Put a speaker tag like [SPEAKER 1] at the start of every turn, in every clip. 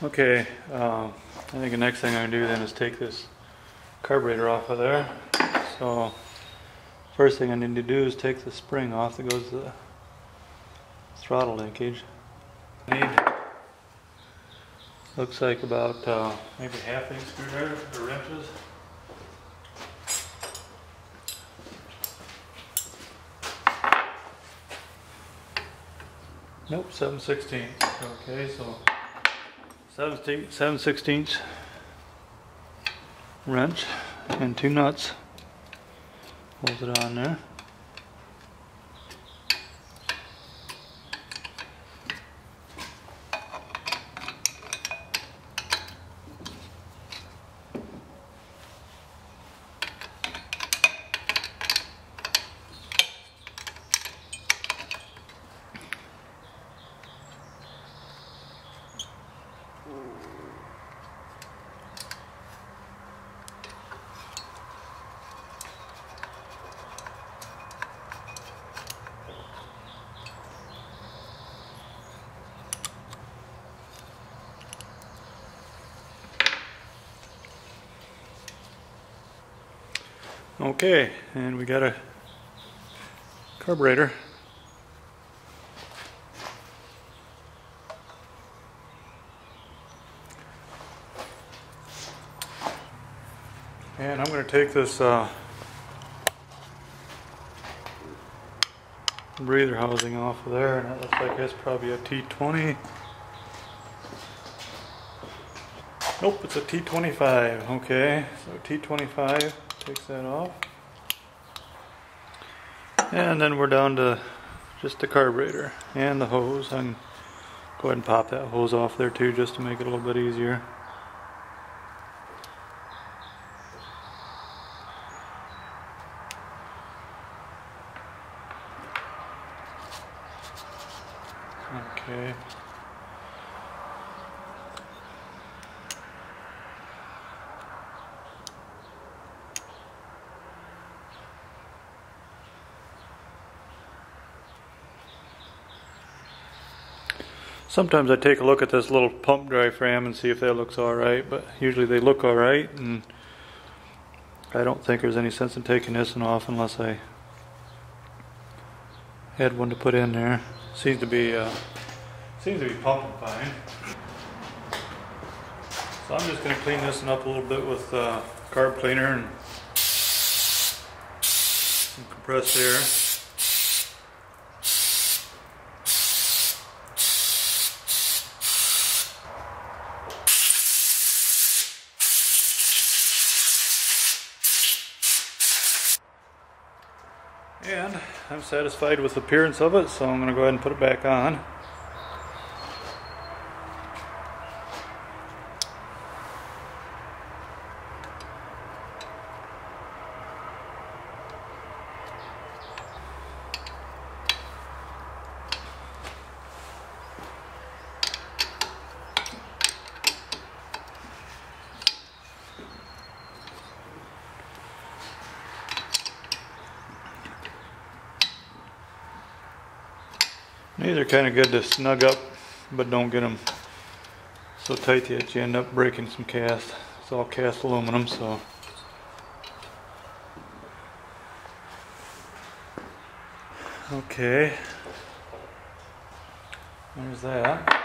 [SPEAKER 1] Okay, I think the next thing I'm going to do then is take this carburetor off of there. So first thing I need to do is take the spring off that goes to the throttle linkage. I need, looks like about maybe half-inch screwdriver or wrenches. Nope, 7/16. Okay, so 7/16 wrench and 2 nuts. Holds it on there. Okay, and we got a carburetor. And I'm going to take this breather housing off of there, and that looks like it's probably a T20. Nope, it's a T25. Okay, so T25 takes that off. And then we're down to just the carburetor and the hose. I can go ahead and pop that hose off there too, just to make it a little bit easier. Okay. Sometimes I take a look at this little pump diaphragm and see if that looks alright, but usually they look alright, and I don't think there's any sense in taking this one off unless I had one to put in there. Seems to be pumping fine. So I'm just going to clean this one up a little bit with carb cleaner and some compressed air. And I'm satisfied with the appearance of it, so I'm going to go ahead and put it back on. These are kind of good to snug up, but don't get them so tight that you end up breaking some cast. It's all cast aluminum, so. Okay. There's that.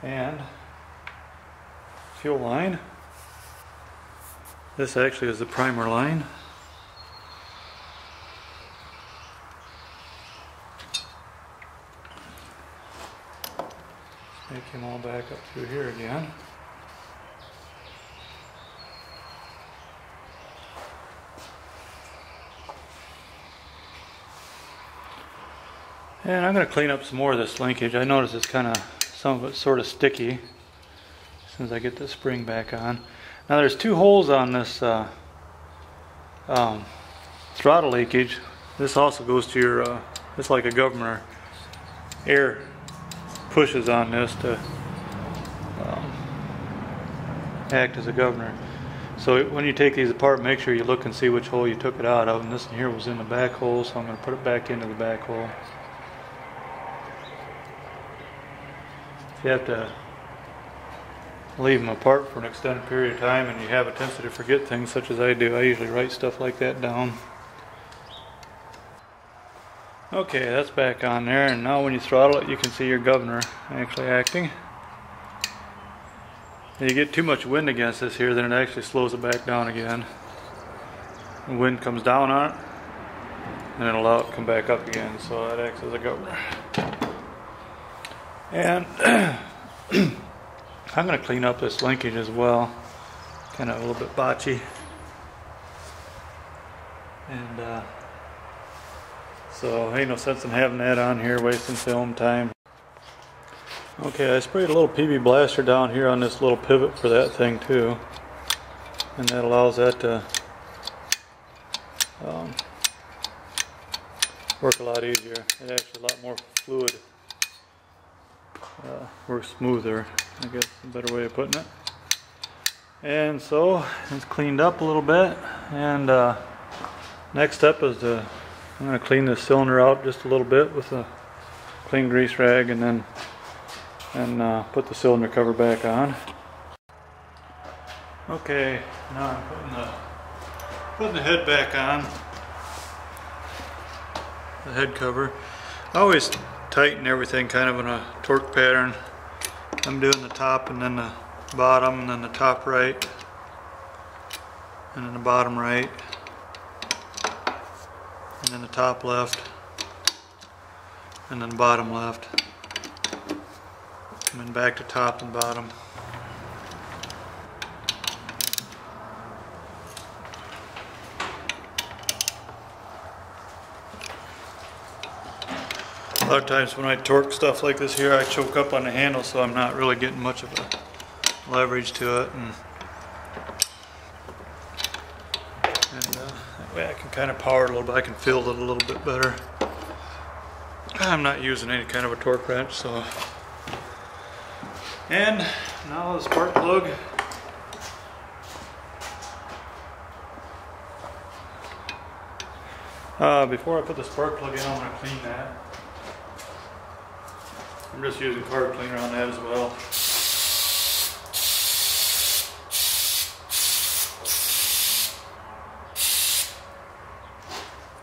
[SPEAKER 1] And fuel line. This actually is the primer line. Make him all back up through here again. And I'm going to clean up some more of this linkage. I notice it's kind of, some of it's sort of sticky as soon as I get the spring back on. Now there's 2 holes on this throttle leakage. This also goes to your, it's like a governor. Air pushes on this to act as a governor. So when you take these apart, make sure you look and see which hole you took it out of. And this one here was in the back hole, so I'm going to put it back into the back hole. You have to leave them apart for an extended period of time and you have a tendency to forget things such as I do, I usually write stuff like that down. Okay, that's back on there, and now when you throttle it you can see your governor actually acting. If you get too much wind against this here, then it actually slows it back down again. The wind comes down on it and it'll allow it to come back up again, so that acts as a governor. And I'm going to clean up this linkage as well, kind of a little bit botchy. And so ain't no sense in having that on here, wasting film time. Okay, I sprayed a little PB blaster down here on this little pivot for that thing too, and that allows that to work a lot easier. It actually a lot more fluid, works smoother, I guess is a better way of putting it. And so it's cleaned up a little bit, and next step is I'm going to clean this cylinder out just a little bit with a clean grease rag, and then put the cylinder cover back on. Okay, now I'm putting the head back on, the head cover. I always tighten everything kind of in a torque pattern. I'm doing the top and then the bottom and then the top right and then the bottom right and then the top left and then the bottom left and then back to top and bottom. A lot of times when I torque stuff like this here, I choke up on the handle, so I'm not really getting much of a leverage to it, and that way I can kind of power it a little bit. I can feel it a little bit better. I'm not using any kind of a torque wrench, so. And now the spark plug. Before I put the spark plug in, I'm going to clean that. I'm just using carb cleaner on that as well.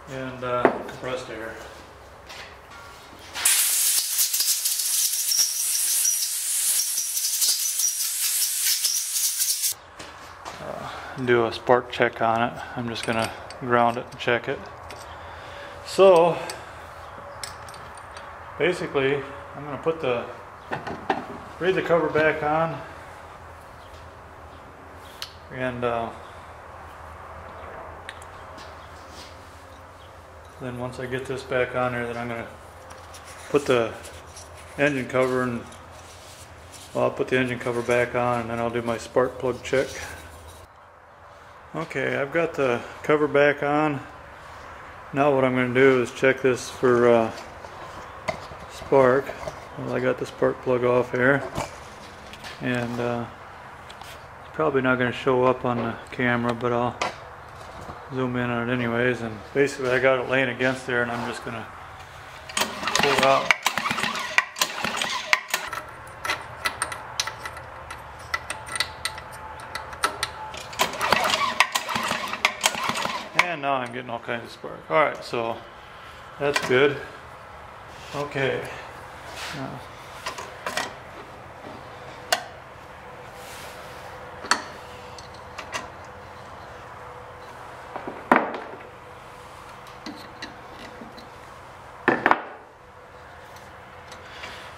[SPEAKER 1] And compressed air. Do a spark check on it. I'm just going to ground it and check it. So basically I'm going to put raise the cover back on, and then once I get this back on there, then I'm going to put the engine cover and I'll put the engine cover back on, and then I'll do my spark plug check. Okay, I've got the cover back on. Now what I'm going to do is check this for spark. Well, I got the spark plug off here, and it's probably not going to show up on the camera, but I'll zoom in on it anyways. And basically I got it laying against there, and I'm just going to pull it out. And now I'm getting all kinds of spark. Alright, so that's good. Okay. Now,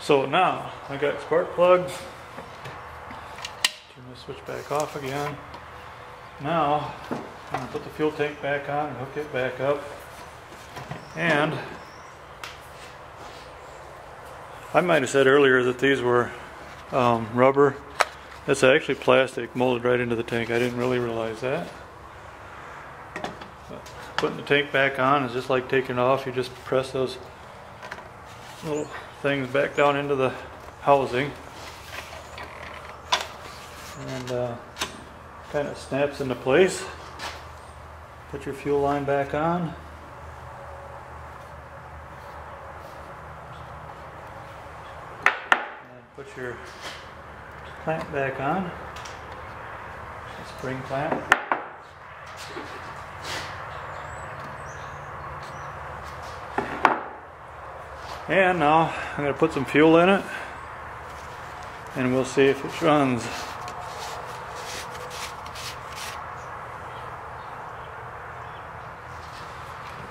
[SPEAKER 1] so now I got spark plug. Turn the switch back off again. Now I'm going to put the fuel tank back on and hook it back up. And I might have said earlier that these were rubber. That's actually plastic molded right into the tank. I didn't really realize that. But putting the tank back on is just like taking it off. You just press those little things back down into the housing, and kind of snaps into place. Put your fuel line back on. Put your clamp back on. Spring clamp. And now I'm going to put some fuel in it and we'll see if it runs.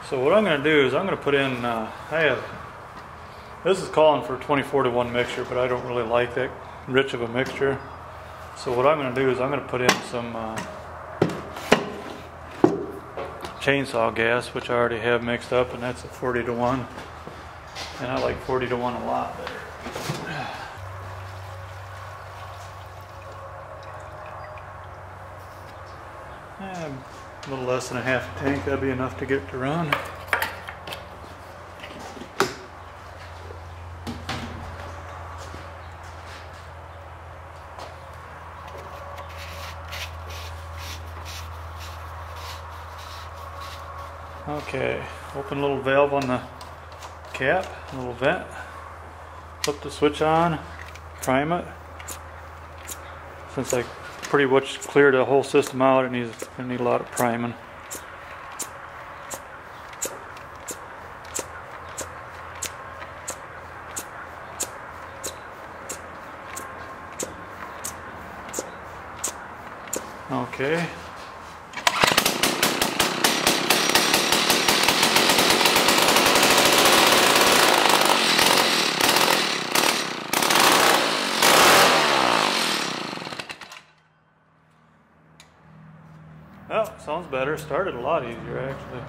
[SPEAKER 1] So what I'm going to do is I'm going to put in, this is calling for 24-to-1 mixture, but I don't really like that rich of a mixture. So what I'm going to do is I'm going to put in some chainsaw gas, which I already have mixed up, and that's a 40-to-1. And I like 40-to-1 a lot better. A little less than a half a tank, that'd be enough to get it to run. Okay, open a little valve on the cap, a little vent, flip the switch on, prime it. Since I pretty much cleared the whole system out, it needs a lot of priming. Okay. Well, sounds better. Started a lot easier actually.